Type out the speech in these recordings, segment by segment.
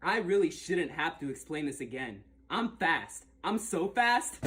I really shouldn't have to explain this again. I'm fast. I'm so fast.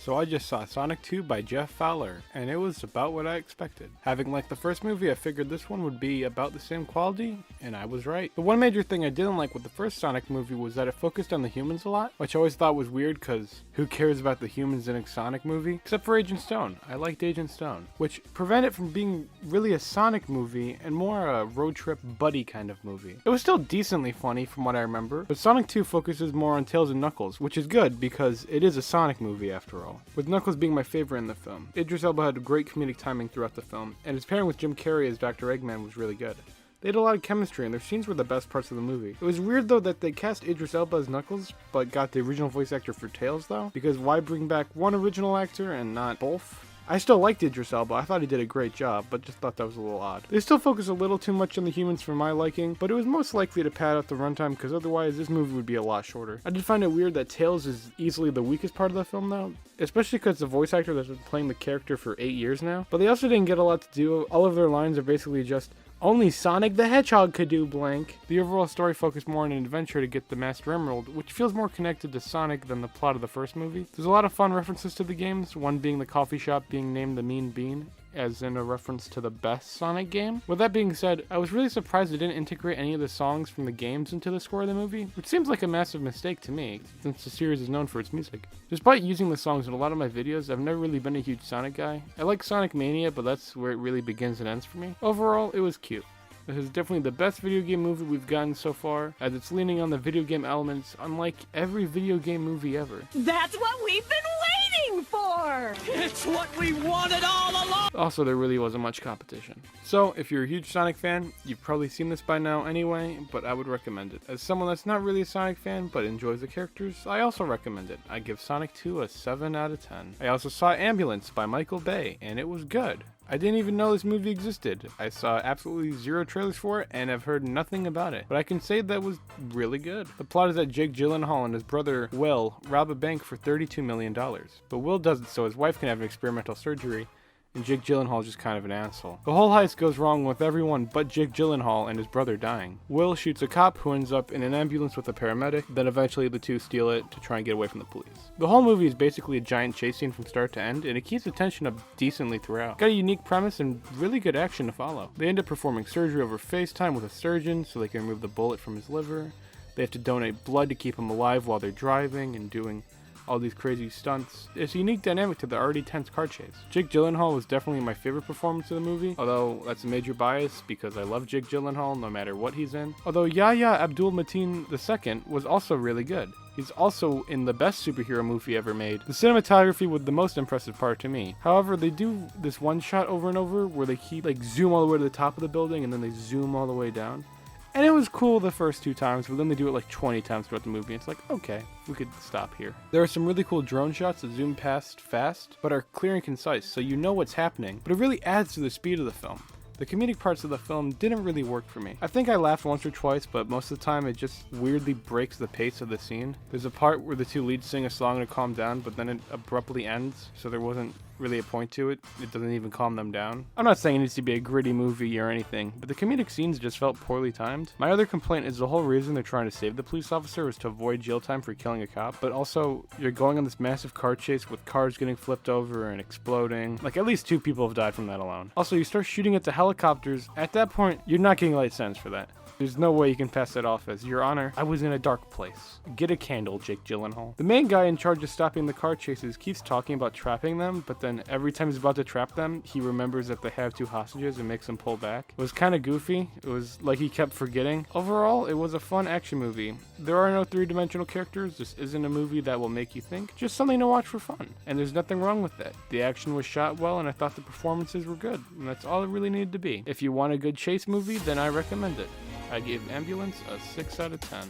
So I just saw Sonic 2 by Jeff Fowler, and it was about what I expected. Having liked the first movie, I figured this one would be about the same quality, and I was right. The one major thing I didn't like with the first Sonic movie was that it focused on the humans a lot, which I always thought was weird because who cares about the humans in a Sonic movie? Except for Agent Stone. I liked Agent Stone, which prevented it from being really a Sonic movie and more a road trip buddy kind of movie. It was still decently funny from what I remember, but Sonic 2 focuses more on Tails and Knuckles, which is good because it is a Sonic movie after all. With Knuckles being my favorite in the film. Idris Elba had great comedic timing throughout the film, and his pairing with Jim Carrey as Dr. Eggman was really good. They had a lot of chemistry, and their scenes were the best parts of the movie. It was weird though that they cast Idris Elba as Knuckles, but got the original voice actor for Tails though, because why bring back one original actor and not both? I still liked Idris Elba, I thought he did a great job, but just thought that was a little odd. They still focus a little too much on the humans for my liking, but it was most likely to pad out the runtime because otherwise this movie would be a lot shorter. I did find it weird that Tails is easily the weakest part of the film though, especially because the voice actor that's been playing the character for 8 years now, but they also didn't get a lot to do. All of their lines are basically just, only Sonic the Hedgehog could do blank. The overall story focused more on an adventure to get the Master Emerald, which feels more connected to Sonic than the plot of the first movie. There's a lot of fun references to the games, one being the coffee shop being named the Mean Bean, as in a reference to the best Sonic game. With that being said, I was really surprised they didn't integrate any of the songs from the games into the score of the movie, which seems like a massive mistake to me, since the series is known for its music. Despite using the songs in a lot of my videos, I've never really been a huge Sonic guy. I like Sonic Mania, but that's where it really begins and ends for me. Overall, it was cute. This is definitely the best video game movie we've gotten so far, as it's leaning on the video game elements unlike every video game movie ever. That's what we've been waiting for! It's what we wanted all along! Also, there really wasn't much competition. So, if you're a huge Sonic fan, you've probably seen this by now anyway, but I would recommend it. As someone that's not really a Sonic fan, but enjoys the characters, I also recommend it. I give Sonic 2 a 7 out of 10. I also saw Ambulance by Michael Bay, and it was good. I didn't even know this movie existed. I saw absolutely zero trailers for it and have heard nothing about it, but I can say that was really good. The plot is that Jake Gyllenhaal and his brother Will rob a bank for $32 million, but Will does it so his wife can have an experimental surgery, and Jake Gyllenhaal is just kind of an asshole. The whole heist goes wrong with everyone but Jake Gyllenhaal and his brother dying. Will shoots a cop who ends up in an ambulance with a paramedic, then eventually the two steal it to try and get away from the police. The whole movie is basically a giant chase scene from start to end, and it keeps the tension up decently throughout. Got a unique premise and really good action to follow. They end up performing surgery over FaceTime with a surgeon so they can remove the bullet from his liver. They have to donate blood to keep him alive while they're driving and doing all these crazy stunts. It's a unique dynamic to the already tense car chase. Jake Gyllenhaal was definitely my favorite performance of the movie, although that's a major bias because I love Jake Gyllenhaal no matter what he's in. Although Yahya Abdul-Mateen II was also really good. He's also in the best superhero movie ever made. The cinematography was the most impressive part to me. However, they do this one shot over and over where they keep zoom all the way to the top of the building and then they zoom all the way down. And it was cool the first 2 times, but then they do it 20 times throughout the movie. It's like, okay, we could stop here. There are some really cool drone shots that zoom past fast, but are clear and concise, so you know what's happening. But it really adds to the speed of the film. The comedic parts of the film didn't really work for me. I think I laughed once or twice, but most of the time it just weirdly breaks the pace of the scene. There's a part where the two leads sing a song to calm down, but then it abruptly ends, so there wasn't really a point to it. It doesn't even calm them down. I'm not saying it needs to be a gritty movie or anything, but the comedic scenes just felt poorly timed. My other complaint is the whole reason they're trying to save the police officer was to avoid jail time for killing a cop, but also you're going on this massive car chase with cars getting flipped over and exploding. At least 2 people have died from that alone. Also, you start shooting at the helicopters. At that point, you're not getting light sense for that. There's no way you can pass that off as, Your Honor, I was in a dark place. Get a candle, Jake Gyllenhaal. The main guy in charge of stopping the car chases keeps talking about trapping them, but then every time he's about to trap them, he remembers that they have 2 hostages and makes them pull back. It was kind of goofy. It was like he kept forgetting. Overall, it was a fun action movie. There are no 3-dimensional characters. This isn't a movie that will make you think. Just something to watch for fun. And there's nothing wrong with that. The action was shot well, and I thought the performances were good. And that's all it really needed to be. If you want a good chase movie, then I recommend it. I gave Ambulance a 6 out of 10.